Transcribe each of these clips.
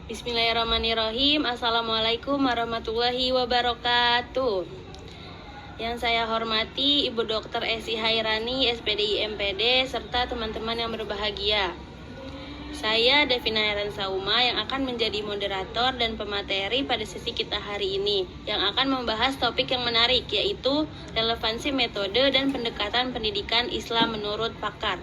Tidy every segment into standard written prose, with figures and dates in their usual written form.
Bismillahirrahmanirrahim. Assalamualaikum warahmatullahi wabarakatuh. Yang saya hormati Ibu Dr. Esi Hairani, SPDI MPD, serta teman-teman yang berbahagia. Saya Devina Heransa Uma yang akan menjadi moderator dan pemateri pada sesi kita hari ini, yang akan membahas topik yang menarik, yaitu relevansi metode dan pendekatan pendidikan Islam menurut pakar.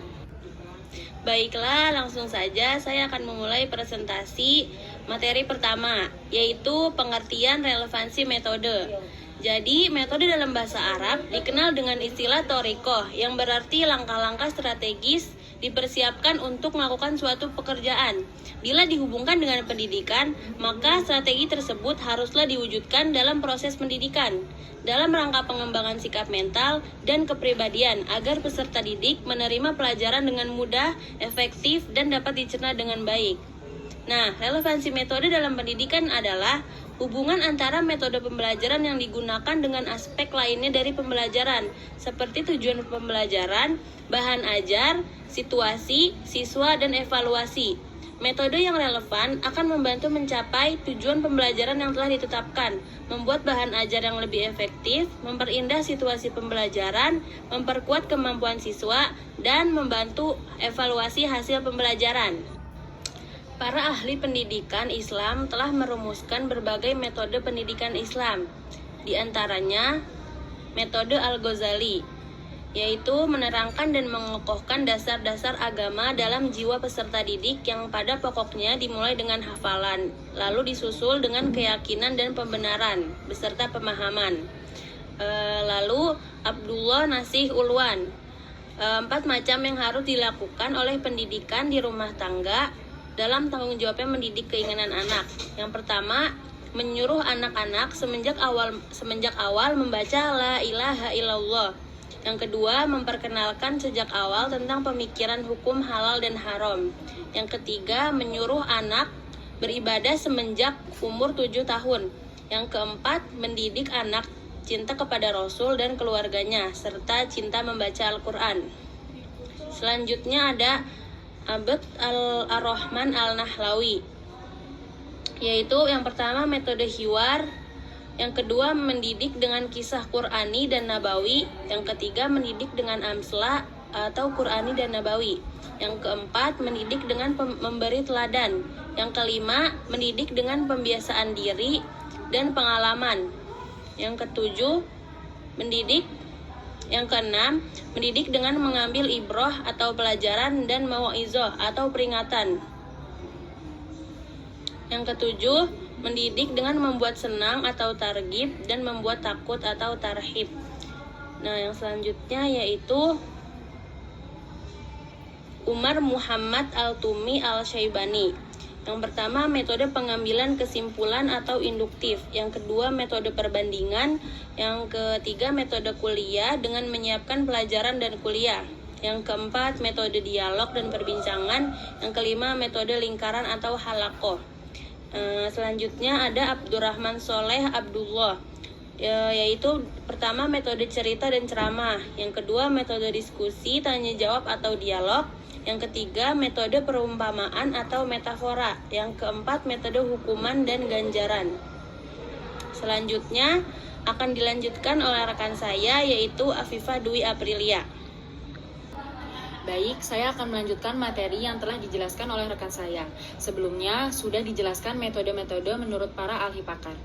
Baiklah, langsung saja saya akan memulai presentasi materi pertama, yaitu pengertian relevansi metode. Jadi, metode dalam bahasa Arab dikenal dengan istilah thoriqoh, yang berarti langkah-langkah strategis dipersiapkan untuk melakukan suatu pekerjaan. Bila dihubungkan dengan pendidikan, maka strategi tersebut haruslah diwujudkan dalam proses pendidikan, dalam rangka pengembangan sikap mental dan kepribadian agar peserta didik menerima pelajaran dengan mudah, efektif, dan dapat dicerna dengan baik. Nah, relevansi metode dalam pendidikan adalah hubungan antara metode pembelajaran yang digunakan dengan aspek lainnya dari pembelajaran, seperti tujuan pembelajaran, bahan ajar, situasi, siswa, dan evaluasi. Metode yang relevan akan membantu mencapai tujuan pembelajaran yang telah ditetapkan, membuat bahan ajar yang lebih efektif, memperindah situasi pembelajaran, memperkuat kemampuan siswa, dan membantu evaluasi hasil pembelajaran. Para ahli pendidikan Islam telah merumuskan berbagai metode pendidikan Islam, di antaranya metode Al-Ghazali, yaitu menerangkan dan mengokohkan dasar-dasar agama dalam jiwa peserta didik yang pada pokoknya dimulai dengan hafalan, lalu disusul dengan keyakinan dan pembenaran, beserta pemahaman. Lalu Abdullah Nasih Ulwan, 4 macam yang harus dilakukan oleh pendidikan di rumah tangga dalam tanggung jawabnya mendidik keinginan anak. Yang pertama, menyuruh anak-anak semenjak awal membaca la ilaha illallah. Yang kedua, memperkenalkan sejak awal tentang pemikiran hukum halal dan haram. Yang ketiga, menyuruh anak beribadah semenjak umur 7 tahun. Yang keempat, mendidik anak cinta kepada Rasul dan keluarganya, serta cinta membaca Al-Quran. Selanjutnya ada Abd Ar-Rahman Al-Nahlawi, yaitu yang pertama metode hiwar, yang kedua mendidik dengan kisah Qur'ani dan Nabawi, yang ketiga mendidik dengan amsla atau Qur'ani dan Nabawi, yang keempat mendidik dengan memberi teladan, yang kelima mendidik dengan pembiasaan diri dan pengalaman, yang ketujuh mendidik, yang keenam mendidik dengan mengambil ibroh atau pelajaran dan mau'izah atau peringatan, yang ketujuh mendidik dengan membuat senang atau targhib dan membuat takut atau tarhib. Nah, yang selanjutnya yaitu Umar Muhammad Al-Tumi Al-Syaibani. Yang pertama, metode pengambilan kesimpulan atau induktif. Yang kedua, metode perbandingan. Yang ketiga, metode kuliah dengan menyiapkan pelajaran dan kuliah. Yang keempat, metode dialog dan perbincangan. Yang kelima, metode lingkaran atau halakoh. Selanjutnya ada Abdurrahman Soleh Abdullah, yaitu pertama metode cerita dan ceramah, yang kedua metode diskusi, tanya jawab atau dialog, yang ketiga metode perumpamaan atau metafora, yang keempat metode hukuman dan ganjaran. Selanjutnya akan dilanjutkan oleh rekan saya, yaitu Afifah Dwi Aprilia. Baik, saya akan melanjutkan materi yang telah dijelaskan oleh rekan saya. Sebelumnya, sudah dijelaskan metode-metode menurut para ahli pakar.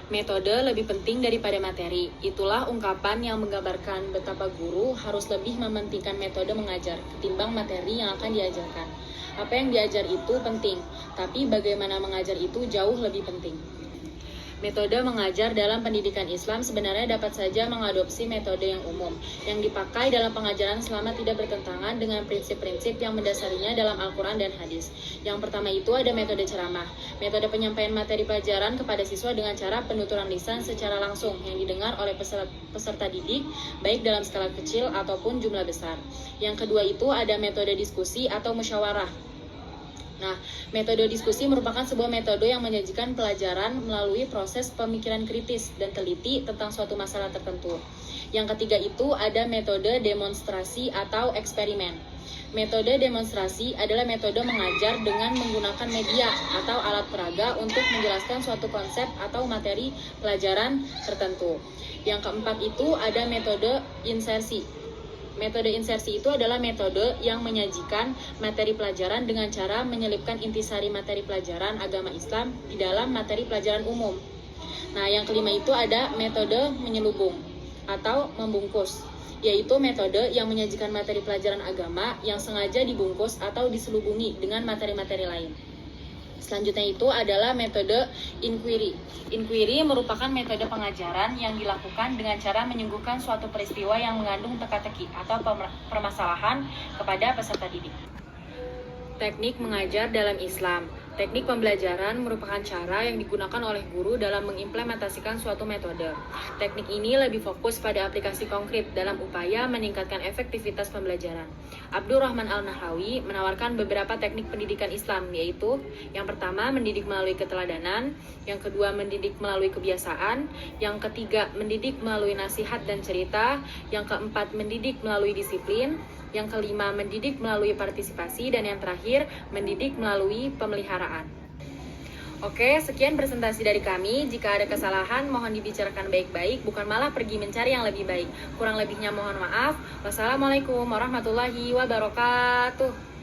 Metode lebih penting daripada materi. Itulah ungkapan yang menggambarkan betapa guru harus lebih mementingkan metode mengajar ketimbang materi yang akan diajarkan. Apa yang diajar itu penting, tapi bagaimana mengajar itu jauh lebih penting. Metode mengajar dalam pendidikan Islam sebenarnya dapat saja mengadopsi metode yang umum, yang dipakai dalam pengajaran selama tidak bertentangan dengan prinsip-prinsip yang mendasarinya dalam Al-Quran dan hadis. Yang pertama itu ada metode ceramah, metode penyampaian materi pelajaran kepada siswa dengan cara penuturan lisan secara langsung yang didengar oleh peserta didik, baik dalam skala kecil ataupun jumlah besar. Yang kedua itu ada metode diskusi atau musyawarah. Nah, metode diskusi merupakan sebuah metode yang menyajikan pelajaran melalui proses pemikiran kritis dan teliti tentang suatu masalah tertentu. Yang ketiga itu ada metode demonstrasi atau eksperimen. Metode demonstrasi adalah metode mengajar dengan menggunakan media atau alat peraga untuk menjelaskan suatu konsep atau materi pelajaran tertentu. Yang keempat itu ada metode insersi. Metode insersi itu adalah metode yang menyajikan materi pelajaran dengan cara menyelipkan intisari materi pelajaran agama Islam di dalam materi pelajaran umum. Nah, yang kelima itu ada metode menyelubung atau membungkus, yaitu metode yang menyajikan materi pelajaran agama yang sengaja dibungkus atau diselubungi dengan materi-materi lain. Selanjutnya itu adalah metode inquiry. Inquiry merupakan metode pengajaran yang dilakukan dengan cara menyuguhkan suatu peristiwa yang mengandung teka-teki atau permasalahan kepada peserta didik. Teknik mengajar dalam Islam. Teknik pembelajaran merupakan cara yang digunakan oleh guru dalam mengimplementasikan suatu metode. Teknik ini lebih fokus pada aplikasi konkret dalam upaya meningkatkan efektivitas pembelajaran. Abdurrahman Al-Nahrawi menawarkan beberapa teknik pendidikan Islam, yaitu yang pertama mendidik melalui keteladanan, yang kedua mendidik melalui kebiasaan, yang ketiga mendidik melalui nasihat dan cerita, yang keempat mendidik melalui disiplin, yang kelima mendidik melalui partisipasi, dan yang terakhir mendidik melalui pemeliharaan. Oke, sekian presentasi dari kami. Jika ada kesalahan, mohon dibicarakan baik-baik, bukan malah pergi mencari yang lebih baik. Kurang lebihnya mohon maaf. Wassalamualaikum warahmatullahi wabarakatuh.